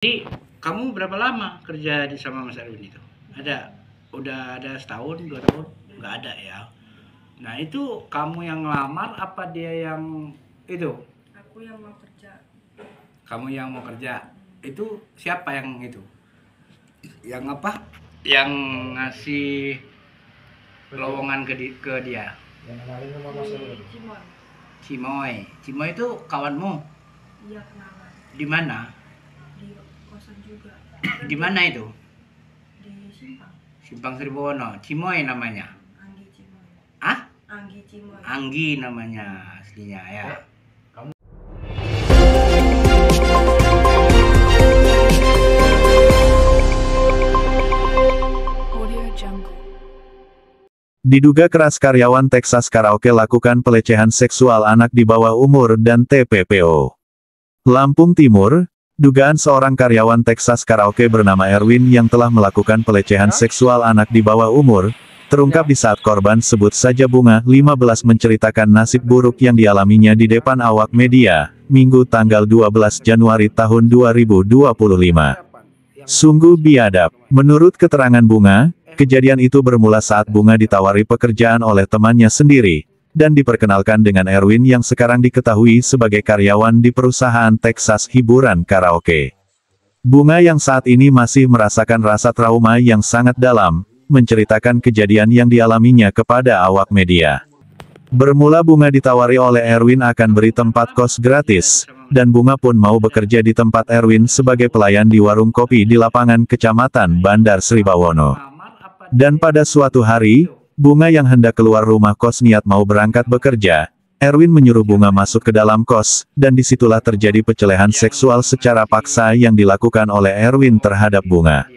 Jadi kamu berapa lama kerja sama Mas Erwin itu? Udah ada setahun, 2 tahun? Nggak ada ya. Nah itu kamu yang ngelamar apa dia yang itu? Aku yang mau kerja. Kamu yang mau kerja. Itu siapa yang itu? Yang apa? Yang ngasih lowongan ke dia? Yang kenalin sama Mas Erwin. Cimoy. Cimoy. Cimoy itu kawanmu? Iya, kenalan. Di mana? Di kosan juga. Di mana itu? Di Simpang. Simpang Sribono. Cimoy namanya. Anggi Cimoy. Ah? Anggi Cimoy. Anggi namanya aslinya ya. Audio Jungle. Diduga keras karyawan Texas Karaoke lakukan pelecehan seksual anak di bawah umur dan TPPO. Lampung Timur, dugaan seorang karyawan Texas Karaoke bernama Erwin yang telah melakukan pelecehan seksual anak di bawah umur, terungkap di saat korban sebut saja Bunga, 15 menceritakan nasib buruk yang dialaminya di depan awak media, Minggu tanggal 12 Januari tahun 2025. Sungguh biadab. Menurut keterangan Bunga, kejadian itu bermula saat Bunga ditawari pekerjaan oleh temannya sendiri, dan diperkenalkan dengan Erwin yang sekarang diketahui sebagai karyawan di perusahaan Texas hiburan karaoke. Bunga yang saat ini masih merasakan rasa trauma yang sangat dalam, menceritakan kejadian yang dialaminya kepada awak media. Bermula Bunga ditawari oleh Erwin akan beri tempat kos gratis, dan Bunga pun mau bekerja di tempat Erwin sebagai pelayan di warung kopi di lapangan Kecamatan Bandar Sribawono. Dan pada suatu hari, Bunga yang hendak keluar rumah kos niat mau berangkat bekerja, Erwin menyuruh Bunga masuk ke dalam kos, dan disitulah terjadi pelecehan seksual secara paksa yang dilakukan oleh Erwin terhadap Bunga.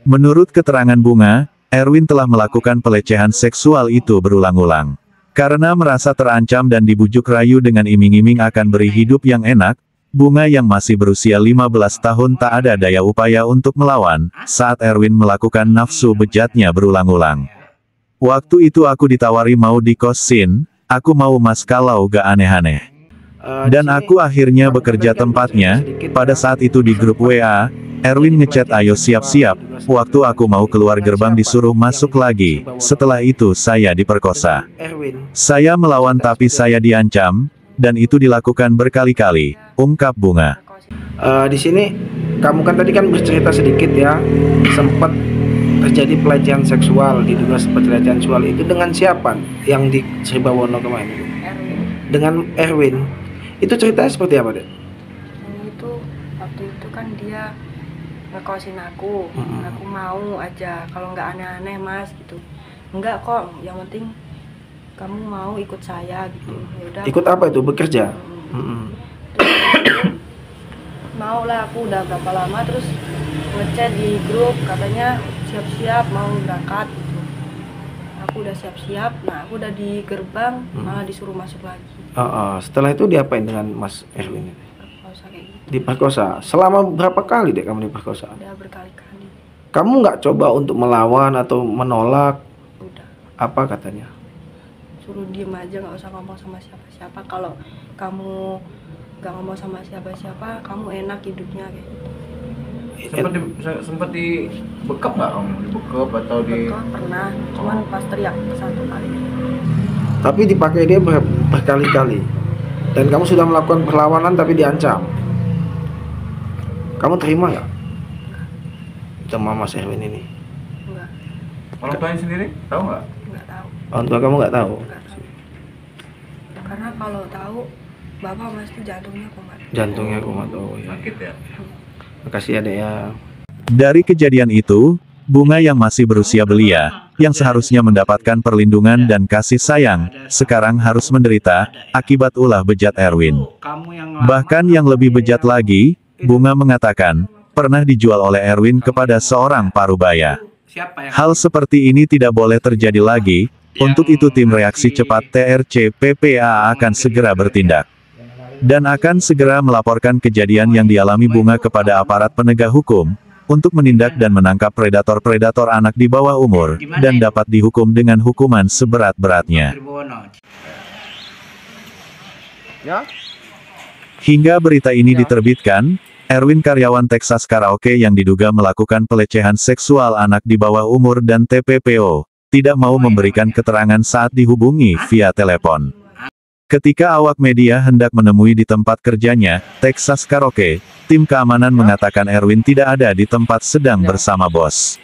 Menurut keterangan Bunga, Erwin telah melakukan pelecehan seksual itu berulang-ulang. Karena merasa terancam dan dibujuk rayu dengan iming-iming akan beri hidup yang enak, Bunga yang masih berusia 15 tahun tak ada daya upaya untuk melawan, saat Erwin melakukan nafsu bejatnya berulang-ulang. Waktu itu aku ditawari mau dikosin, aku mau mas kalau gak aneh-aneh. Dan aku akhirnya bekerja tempatnya. Pada saat itu di grup WA, Erwin ngechat ayo siap-siap, waktu aku mau keluar gerbang disuruh masuk lagi, setelah itu saya diperkosa. Saya melawan tapi saya diancam, dan itu dilakukan berkali-kali, ungkap Bunga. Di sini kamu kan tadi kan bercerita sedikit ya, sempat terjadi pelecehan seksual, diduga pelecehan seksual itu dengan siapa yang di Sribawono kemarin? Erwin. Dengan Erwin. Itu ceritanya seperti apa, Dek? Yang itu waktu itu kan dia ngekosin aku. Aku mau aja, kalau nggak aneh-aneh mas gitu. Enggak kok, yang penting kamu mau ikut saya gitu. Yaudah. Ikut apa itu? Bekerja? Mau lah, aku udah berapa lama terus ngechat di grup katanya siap-siap mau berangkat gitu. Aku udah siap-siap, nah aku udah di gerbang malah disuruh masuk lagi. Setelah itu diapain dengan Mas Erwin? Perkosa kayak gitu. Diperkosa. Selama berapa kali, Dek, kamu diperkosa? Udah berkali-kali. Kamu nggak coba untuk melawan atau menolak? Udah Apa katanya? suruh diem aja, nggak usah ngomong sama siapa-siapa. Kalau kamu nggak ngomong sama siapa-siapa, kamu enak hidupnya kayak gitu. Sempat dibekap nggak kamu? Dibekap atau di? Bekal pernah, cuman pas teriak satu kali. Tapi dipakai dia berkali-kali. Dan kamu sudah melakukan perlawanan tapi diancam. Kamu terima nggak? Sama Mas Erwin ini? Enggak, Orang tuanya sendiri tahu nggak? nggak tahu. Orang tua kamu nggak tahu? Nggak tahu. Karena kalau tahu, bapak pasti jantungnya kumat. Jantungnya kumat. Oh ya. Sakit ya? Makasih ya, Dek ya. Dari kejadian itu, Bunga yang masih berusia belia, yang seharusnya mendapatkan perlindungan dan kasih sayang, sekarang harus menderita, akibat ulah bejat Erwin. Bahkan yang lebih bejat lagi, Bunga mengatakan, pernah dijual oleh Erwin kepada seorang parubaya. Hal seperti ini tidak boleh terjadi lagi, untuk itu tim reaksi cepat TRC PPA akan segera bertindak. Dan akan segera melaporkan kejadian yang dialami Bunga kepada aparat penegak hukum, untuk menindak dan menangkap predator-predator anak di bawah umur, dan dapat dihukum dengan hukuman seberat-beratnya. Hingga berita ini diterbitkan, Erwin karyawan Texas Karaoke yang diduga melakukan pelecehan seksual anak di bawah umur dan TPPO, tidak mau memberikan keterangan saat dihubungi via telepon. Ketika awak media hendak menemui di tempat kerjanya, Texas Karaoke, tim keamanan mengatakan Erwin tidak ada di tempat sedang bersama bos.